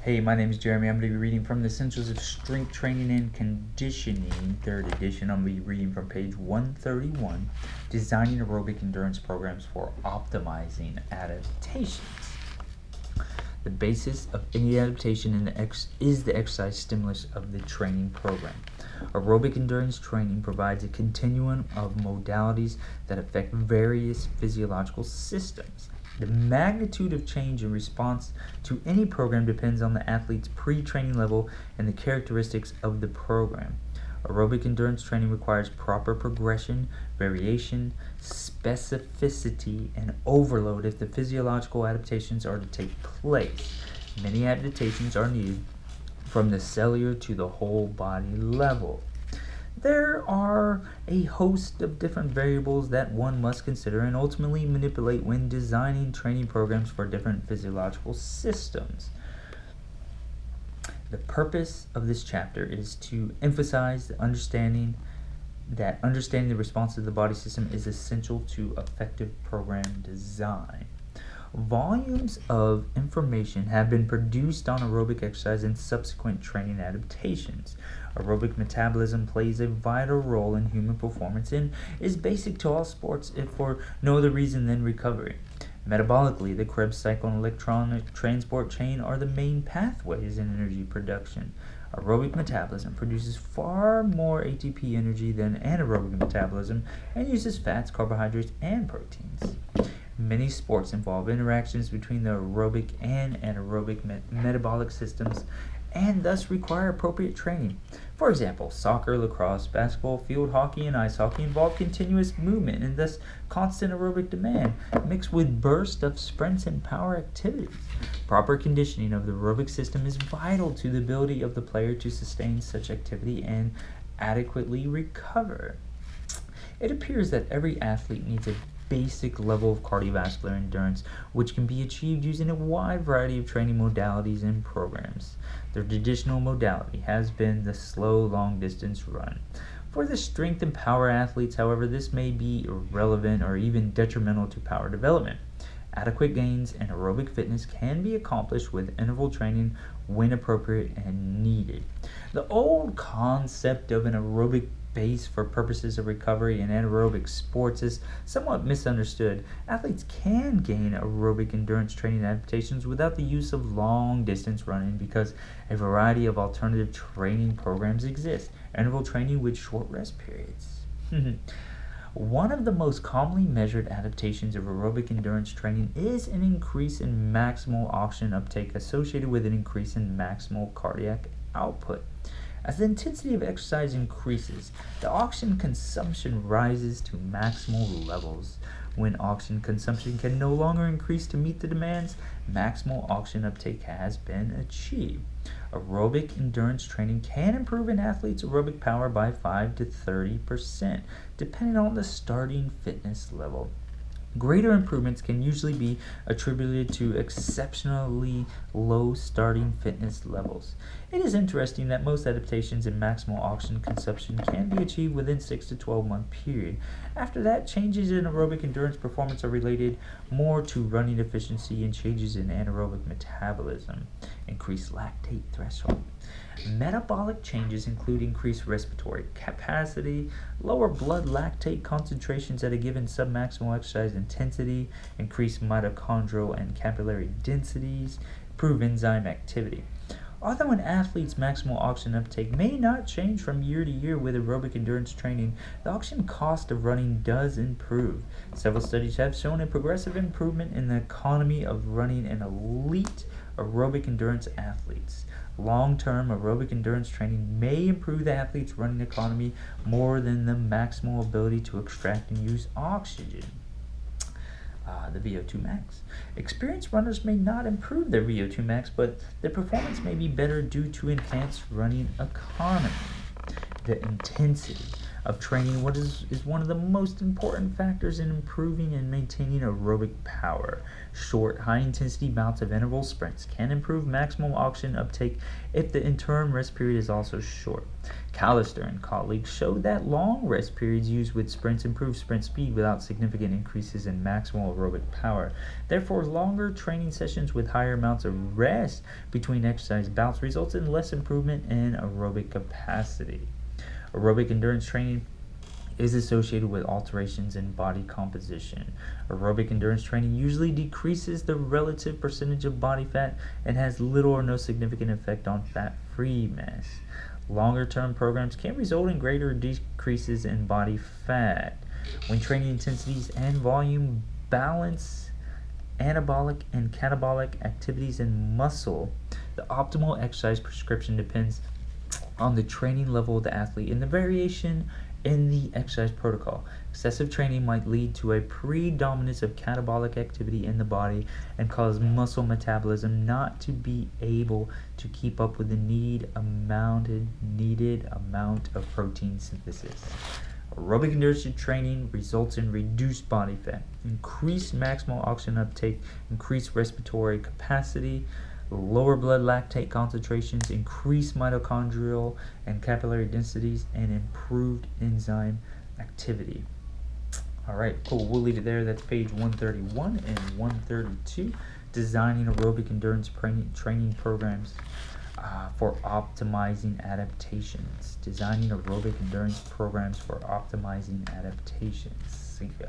Hey, my name is Jeremy. I'm going to be reading from the Essentials of Strength Training and Conditioning, 3rd edition. I'm going to be reading from page 131, Designing Aerobic Endurance Programs for Optimizing Adaptations. The basis of any adaptation is the exercise stimulus of the training program. Aerobic endurance training provides a continuum of modalities that affect various physiological systems. The magnitude of change in response to any program depends on the athlete's pre-training level and the characteristics of the program. Aerobic endurance training requires proper progression, variation, specificity, and overload if the physiological adaptations are to take place. Many adaptations are needed from the cellular to the whole body level. There are a host of different variables that one must consider and ultimately manipulate when designing training programs for different physiological systems. The purpose of this chapter is to emphasize the understanding the response of the body system is essential to effective program design. Volumes of information have been produced on aerobic exercise and subsequent training adaptations. Aerobic metabolism plays a vital role in human performance and is basic to all sports if for no other reason than recovery. Metabolically, the Krebs cycle and electronic transport chain are the main pathways in energy production. Aerobic metabolism produces far more ATP energy than anaerobic metabolism and uses fats, carbohydrates, and proteins. Many sports involve interactions between the aerobic and anaerobic metabolic systems and thus require appropriate training. For example, soccer, lacrosse, basketball, field hockey, and ice hockey involve continuous movement and thus constant aerobic demand, mixed with bursts of sprints and power activities. Proper conditioning of the aerobic system is vital to the ability of the player to sustain such activity and adequately recover. It appears that every athlete needs a basic level of cardiovascular endurance, which can be achieved using a wide variety of training modalities and programs. The traditional modality has been the slow long-distance run. For the strength and power athletes, however, this may be irrelevant or even detrimental to power development. Adequate gains in aerobic fitness can be accomplished with interval training when appropriate and needed. The old concept of an aerobic base for purposes of recovery in anaerobic sports is somewhat misunderstood. Athletes can gain aerobic endurance training adaptations without the use of long-distance running because a variety of alternative training programs exist. Interval training with short rest periods. One of the most commonly measured adaptations of aerobic endurance training is an increase in maximal oxygen uptake associated with an increase in maximal cardiac output. As the intensity of exercise increases, the oxygen consumption rises to maximal levels. When oxygen consumption can no longer increase to meet the demands, maximal oxygen uptake has been achieved. Aerobic endurance training can improve an athlete's aerobic power by 5 to 30%, depending on the starting fitness level. Greater improvements can usually be attributed to exceptionally low starting fitness levels. It is interesting that most adaptations in maximal oxygen consumption can be achieved within 6 to 12 month period. After that, changes in aerobic endurance performance are related more to running efficiency and changes in anaerobic metabolism. Increased lactate threshold. Metabolic changes include increased respiratory capacity, lower blood lactate concentrations at a given submaximal exercise intensity, increased mitochondrial and capillary densities, improve enzyme activity. Although an athlete's maximal oxygen uptake may not change from year to year with aerobic endurance training, the oxygen cost of running does improve. Several studies have shown a progressive improvement in the economy of running in elite aerobic endurance athletes. Long-term aerobic endurance training may improve the athlete's running economy more than the maximal ability to extract and use oxygen. The VO2 max. Experienced runners may not improve their VO2 max, but their performance may be better due to enhanced running economy. The intensity. of training, what is one of the most important factors in improving and maintaining aerobic power. Short, high-intensity bouts of interval sprints can improve maximal oxygen uptake if the interim rest period is also short. Callister and colleagues showed that long rest periods used with sprints improve sprint speed without significant increases in maximal aerobic power. Therefore, longer training sessions with higher amounts of rest between exercise bouts results in less improvement in aerobic capacity. Aerobic endurance training is associated with alterations in body composition. Aerobic endurance training usually decreases the relative percentage of body fat and has little or no significant effect on fat-free mass. Longer-term programs can result in greater decreases in body fat. When training intensities and volume balance anabolic and catabolic activities in muscle, the optimal exercise prescription depends on the training level of the athlete and the variation in the exercise protocol. Excessive training might lead to a predominance of catabolic activity in the body and cause muscle metabolism not to be able to keep up with the needed amount of protein synthesis. Aerobic endurance training results in reduced body fat, increased maximal oxygen uptake, increased respiratory capacity, lower blood lactate concentrations, increased mitochondrial and capillary densities, and improved enzyme activity. Alright, cool. We'll leave it there. That's page 131 and 132. Designing aerobic endurance training programs for optimizing adaptations. Designing aerobic endurance programs for optimizing adaptations. See ya.